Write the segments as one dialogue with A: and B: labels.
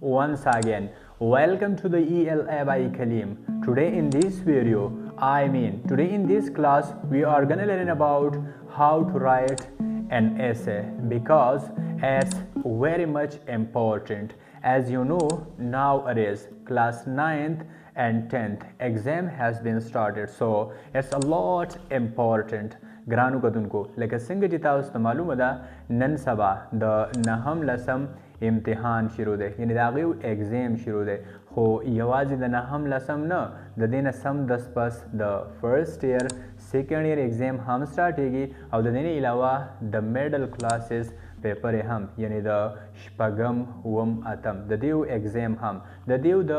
A: Once again, welcome to the ELA by Khalim. Today in this video, today in this class, we are gonna learn about how to write an essay because it's very much important. As you know, nowadays, class 9th and 10th exam has been started, so it's a lot important. ګرانو کتونکو لکه څنګه چې تاسو ته معلومه ده نن سبا د نهم لسم امتحان شروع دی یعنی د هغې یو اگزام شروع دی خو یوازې د نهم لسم نه د دې نه سمدست پس د فرست ایر سیکنډ ایر اگزام هم سټارټېږي او د دې نه علاوه د میډل کلاسز پیپر هم یعنی د شپږم اووم اتم د دې یو اگزام هم د دې یو د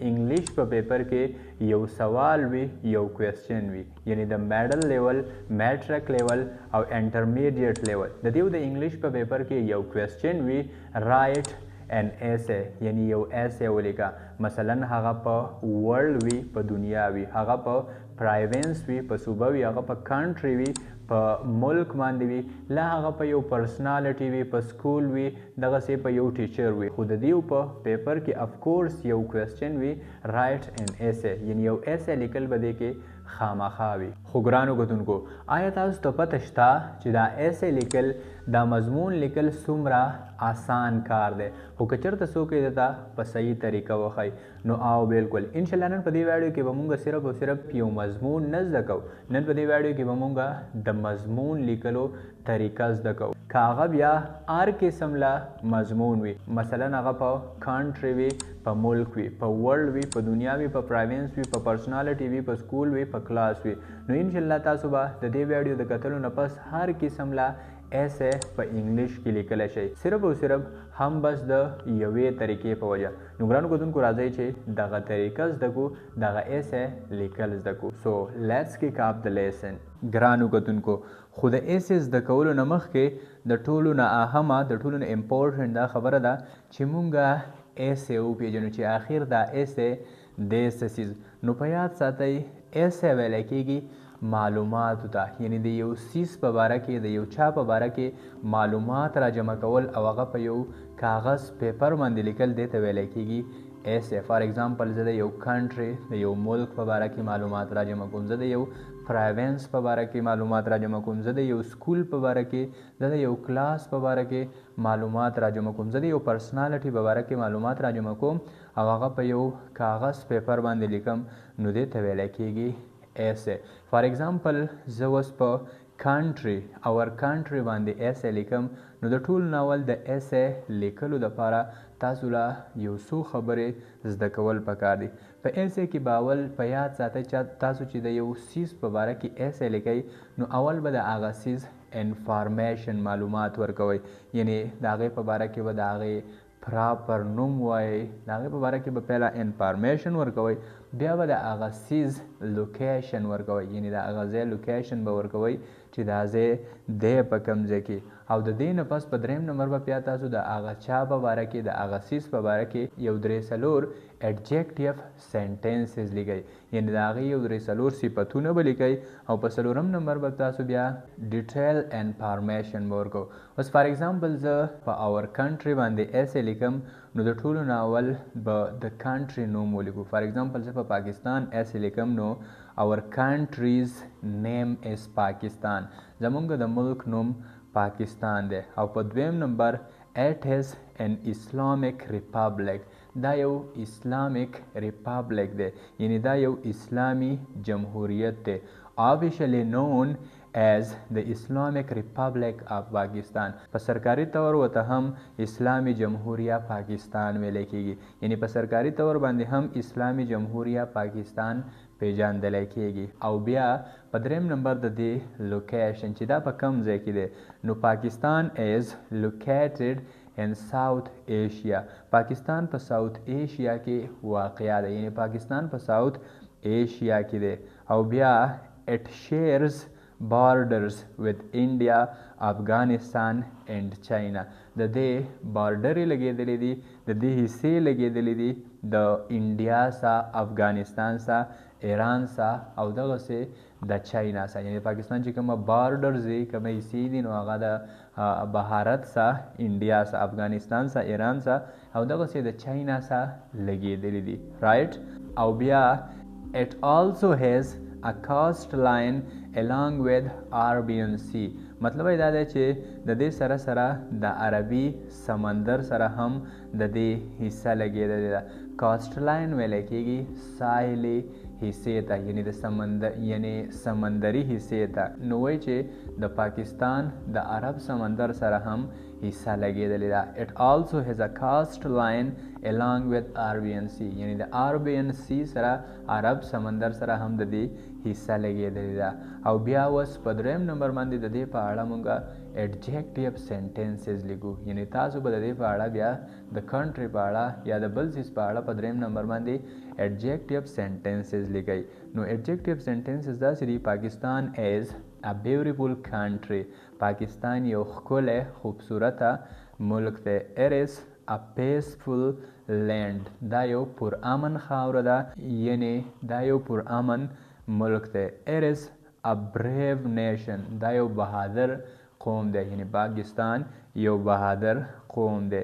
A: انګلیش په پیپر کې یو سوال وي یو کوېسچن وي یعنی د میډل لیول میټرک لیول او انټرمیډیټ لیول د دې یو د انګلیش په پیپر کې یو کوېسچن وي رایټ ان ایسے یعنی یو ایسے ولیکا مثلا هغه په ورلد وي په دنیا وي هغه په پرایوینس وي په صوبه وي هغه په کنټری وي په ملک باندې وي لا هغه په یو پرسنالټي وي په سکول وي دغسې په یو ټیچر وي خو د دې په پیپر کې افکورس یو کوېسچن وي رایټ ان ایسے یعنی یو ایسے لیکل به دې کې خامخا وي خو ګرانو کتونکو آیا تاسو ته پته شته چې دا ایسے لیکل دا مضمون لیکل څومره آسان کار دی خو که چېرته څوک یې درته په صحیح طریقه وښایي نو او بالکل انشاءالله نن په دې ویډیو کې به مونږ صرف او صرف یو مضمون نه زده کوو نن په دې ویډیو کې به مونږ د مضمون لیکلو طریقه زده کوو که هغه بیا هر قسم له مضمون وي مثلا هغه په کنټري وي په ملک وي په ورلد وي په دنیا وي په پرایوینس وي په پرسنالټي وي په سکول وي په کلاس وي نو انشاءالله تاسو به د دې ویډیو د کتلو نه پس هر قسم له ایسے په انګلیش کې لیکلی شئ صرف او صرف هم بس د یوې طریقې په وجه نو ګرانو کتونکو راځئ چې دغه طریقه زده کړو دغه ایسے لیکل زده کړو سو لیټس کیک اپ د لیسن ګرانو کتونکو خو د ایسے زده کولو نه مخکې د ټولو نه اهمه د ټولو نه امپورټنټ دا خبره ده چې مونږ ایسے وپېژنو چې آخر دا ایسے د څه څیز نو په یاد ساتئ ایسے ویلی کېږي معلوماتو ته یعنی د یو سیز په باره کې د یو چا په باره کې معلومات را جمع کول او هغه په یو کاغذ پیپر باندې لیکل دې ته ویلی کېږي ایسے فار ایگزامپل زه د یو کنټري د یو ملک په باره کې معلومات را جمع کوم زه د یو پرایوینس په باره کې معلومات را جمع کوم زه د یو سکول په باره کې زه د یو کلاس په باره کې معلومات را جمع کوم زه د یو پرسنالټي په باره کې معلومات را جمع کوم او هغه په یو کاغذ پیپر باندې لیکم نو دې ته ویلی کېږي ایسے فار ایگزامپل زه اوس په کنټري اور کنټري باندې ایسے لیکم نو د ټول ناول د ایسے لیکلو دپاره تاسو له یو څو خبرې زده کول پکار دي په ایسے کې به اول په یاد ساتئ چې تاسو چې د یو سیز په باره کې ایسے لیکئ نو اول به د هغه سیز انفارمیشن معلومات ورکوئ یعنی د هغې په باره کې به د هغې پراپر نوم وایي د هغې په باره کې به پهله انفارمیشن ورکوئ بیا به د هغه سیز لوکیشن ورکوئ یعنی د هغه ځای لوکیشن به ورکوئ چې دا ځای دی په کوم ځای کې او د دې نه پس په دریم نمبر به بیا تاسو د هغه چا په باره کې د هغه سیز په باره کې یو درې څلور ایډجیکټیو سینټنسز لیکئ یعنی د هغې یو درې څلور صفتونه به لیکئ او په څلورم نمبر به تاسو بیا ډیټیل انفارمیشن به ورکوو اوس فار ایگزامپل زه په اور کنټري باندې ایسے لیکم نو د ټولو نه اول به د کنټري نوم ولیکو فار ایگزامپل زه په پاکستان ایسے لیکم نو اور کنټریز نیم از پاکستان زمونږ د ملک نوم پاکستان دی او په دویم نمبر اٹ از ان اسلامک ریپابلک دا یو اسلامک ریپابلک دی یعنی دا یو اسلامی جمهوریت دی آفیشلی نون as the Islamic Republic of Pakistan په سرکاري طور ورته هم اسلامي جمهوریه پاکستان ویلی کېږي یعنی په سرکاري طور باندې هم اسلامي جمهوریه پاکستان پیژندلی کېږي او بیا په دریم نمبر د دې لوکیشن چې دا په کوم ځای کې دی نو پاکستان از لوکیټډ ان ساؤتھ ایشیا پاکستان په ساؤتھ ایشیا کې واقع دی یعنی پاکستان په ساؤتھ ایشیا کې دی او بیا it shares borders with India, Afghanistan and China د دې بارډرې لګېدلې دي د دې حصې لګېدلې دي د انډیا سره افغانستان سره ایران سره او دغسې د چاینا سره یعنی پاکستان چې کومه بارډرز دي کومه حصې دي نو هغه د بهارت سره انډیا سره افغانستان سره ایران سره او دغسې د چاینا سره لګېدلي دي رایټ. او بیا it also has a coastline along with Arabian Sea. مطلب دا دی چې د دې سره سره د عربي سمندر سره هم د دې حصه لګېدلې ده. کاسټلاین ویلی کېږي ساحلي حصې ته، یعنی د سمندري حصې ته. نو وایي چې د پاکستان د عرب سمندر سره هم حصه لګېدلې ده. it also has a coastline along with Arabian Sea. یعنی د Arabian Sea سره عرب سمندر سره هم د دې حصه لګېدلې ده. او بیا اوس په درېم نمبر باندې د دې په اړه مونږ adjective sentences لیکو. یعنی تاسو به د دې په اړه بیا د country په اړه یا د بل څیز په اړه په درېم نمبر باندې adjective sentences لیکئ. نو adjective sentences داسې دي: پاکستان is a beautiful country. پاکستان یو ښکلی خوبصورته ملک دی. it is a peaceful land. دا یو پرامن خاوره ده، یعنی دا یو پرامن ملک دی. it is a brave nation. دا یو بهادر قوم دی، یعنی پاکستان یو بهادر قوم دی.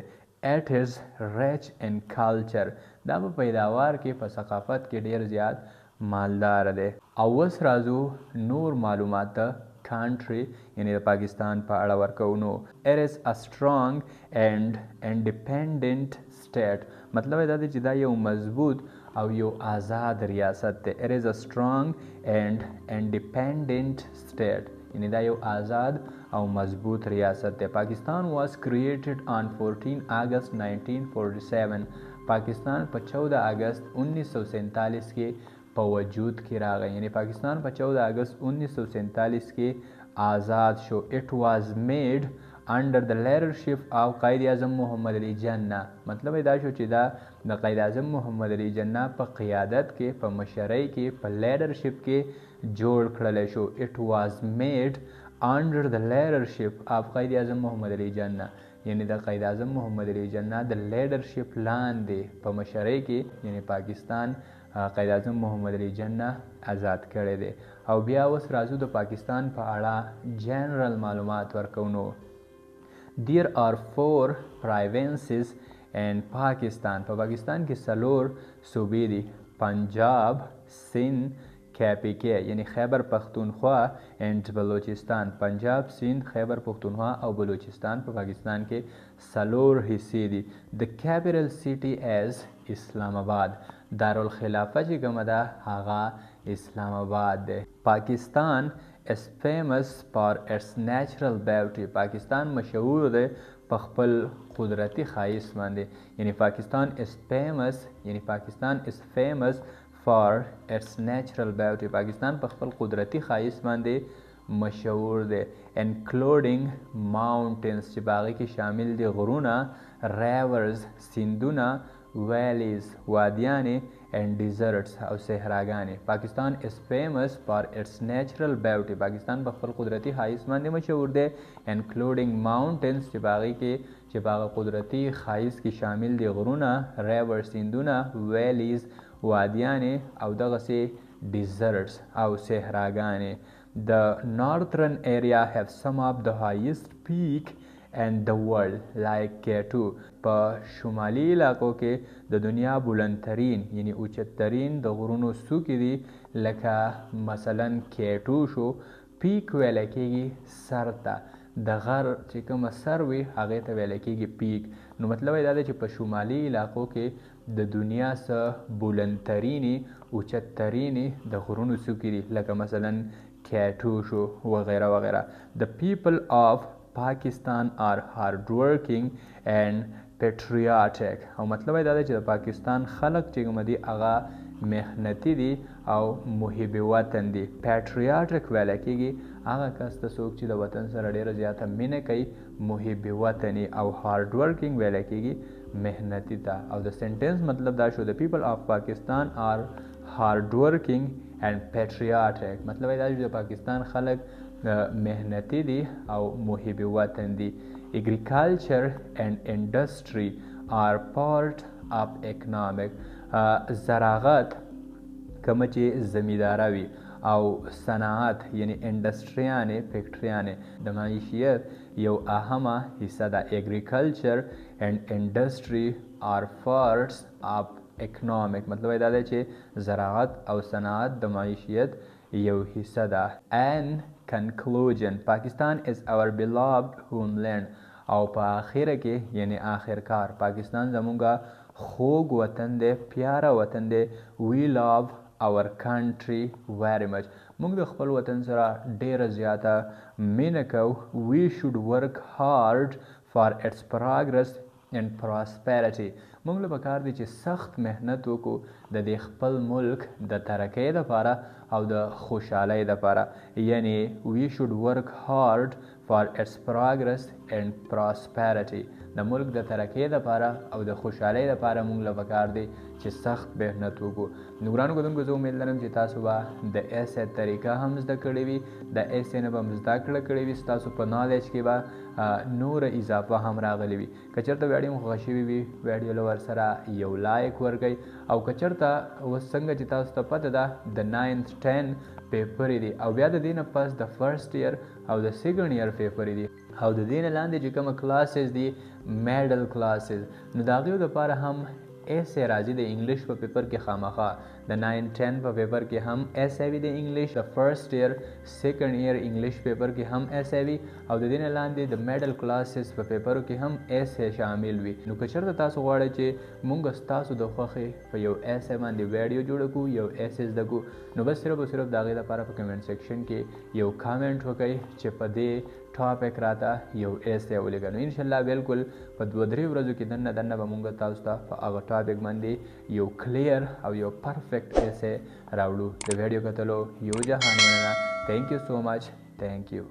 A: it is rich in culture. دا په پیداوار کې په ثقافت کې ډیر زیات مالدار دی. او اوس راځو نور معلومات ته country یعنی د پاکستان په اړه ورکو. نو it is a strong and independent state. مطلب دا دی چې دا یو مضبوط او یو آزاد ریاست دی. it is a strong and independent state. یعنی دا یو آزاد او مضبوط ریاست دی. پاکستان was created on 14 August 1947. پاکستان په 14 اگست 1947 کې په وجود کې راغی. یعنی پاکستان په 14 اگست 1947 کې آزاد شو. it was made under the leadership of قائد اعظم محمد علي جناح. مطلب دا شو چې دا د قائد اعظم محمد علي جناح په قیادت کې، په مشرۍ کې، په لیډرشپ کې جوړ کړلی شو. it was made under the leadership of قائد اعظم محمد علي جناح. یعنی د قائد اعظم محمد علي جناح د لیډرشپ لاندې په مشرۍ کې، یعنی پاکستان قائد اعظم محمد علي جناح آزاد کړی دی. او بیا اوس راځو د پاکستان په اړه جنرال معلومات ورکو. نو there are 4 provinces in Pakistan. په پاکستان کې 4 صوبې دي: پنجاب، سندھ، KPK یعنی خیبر پختونخوا and بلوچستان. پنجاب، سندھ، خیبر پختونخوا او بلوچستان په پاکستان کې 4 حصې دي. the capital city is اسلام آباد. دارالخلافه چې کومه ده هغه اسلام آباد دی. پاکستان is famous for its natural beauty. پاکستان مشهور دی په خپل قدرتی ښایست باندې. یعنی پاکستان is famous، یعنی پاکستان is famous for its natural beauty. پاکستان په خپل قدرتی ښایست باندې مشهور دی. including mountains چې باغې کې شامل دي غرونه، rivers سیندونه، valleys وادیانې and deserts او صحراګانې. پاکستان is famous for its natural beauty. پاکستان په خپل قدرتی ښایست باندې مشهور دی. including mountains چې باغ قدرتی ښایست کې شامل دي غرونه، rivers سیندونه، valleys وادیانې او دغسې deserts او صحراګانې. the northern area have some of the highest peak and the world like K2. په شمالي علاقو کې د دنیا بلندترین یعنی اوچتترین د غرونو څوکې دي، لکه مثلا K2 شو. پیک ویلی کېږي سر ته، د غر چې کومه سر وي هغې ته ویلی کېږي پیک. نو مطلب یې دا دی چې په شمالي علاقو کې د دنیا څه بلندترینې اوچتترینې د غرونو څوکې دي، لکه مثلا K2 شو وغیره وغیره. the people of Pakistan are hardworking and patriotic. او مطلب یې دا دی چې د پاکستان خلق چې کوم دي هغه محنتي دي او محب وطن دي. patriotic ویلی کېږي هغه کس ته څوک چې د وطن سره ډېره زیاته مینه کوي، محب وطني. او hard working ویلی کېږي محنتي ته. او د سنټنس مطلب دا شو: the people of Pakistan are hard working and patriotic. مطلب یې دا چې د پاکستان خلق محنتي دي او محب وطن دي. agriculture and industry are part of economic. زراعت کومه چې زمینداره وي او صنعت یعنی انډسټریانې فیکټریانې د معیشت یو اهمه حصه ده. agriculture and industry are parts of economic मतलब دا ده چې زراعت او صنعت د معیشت یو حصہ ده. and conclusion Pakistan is our beloved homeland او په آخره کې یعنی آخرکار پاکستان زمونږه خوږ وطن دی، پیاره وطن دی. we love our country very much موږ د خپل وطن سره ډیره زیاته مینه کوو. we should work hard for its progress and prosperity موږ له پکار دی چې سخت مهنت وکړو د دې خپل ملک د ترقۍ لپاره او د خوشحالۍ لپاره. یعنی we should work hard for its progress and prosperity د ملک د ترقۍ لپاره او د خوشحالۍ لپاره موږ له پکار دی چې سخت مهنت وکړو. نو ګرانو کتونکو زه امید لرم چې تاسو به د ایسې طریقه هم زده کړې وي، د ایسې نه به هم زده کړه کړې وي، ستاسو په نالج کې به نور اضافه هم راغلی وي. که چېرته ویډیو مو خوښه شوي وي ویډیو له ورسره یو لایک ورکړئ، او که چېرته اوس څنګه چې تاسو ته پته ده د 9th 10 پیپر دی او بیا د دې نه پس د فرست ایئر او د سیکنډ ایئر پیپر دی او د دې نه لاندې چې کومه کلاسز دي میډل کلاسز نو د هغوی دپاره هم ایسے راځي د انګلیش په پیپر کې خامخا د 9-10 په پیپر کې هم ایسے وي د انګلیش، د فرست ایئر سیکنډ ایئر انګلیش پیپر کې هم ایسے وي او د دې نه لاندې د میډل کلاسز په پیپرو کې هم ایسے شامل وي. نو که چېرته تاسو غواړئ چې موږ ستاسو د خوښې په یو ایسے باندې ویډیو جوړه کړو، یو ایسے زده کړو، نو بس صرف او صرف د هغې لپاره په کمنټ سیکشن کې یو کامنټ وکړئ چې په دې ټاپک راته یو ایسے ولیکه. نو انشاءالله بالکل په 2-3 ورځو کې دننه به موږ تاسو ته په هغه ټاپک باندې یو کلیر او یو پرفیکټ ایسے راوړو. د ویډیو کتلو یو جهان مننه. تھینک یو سو مچ. تھینک یو.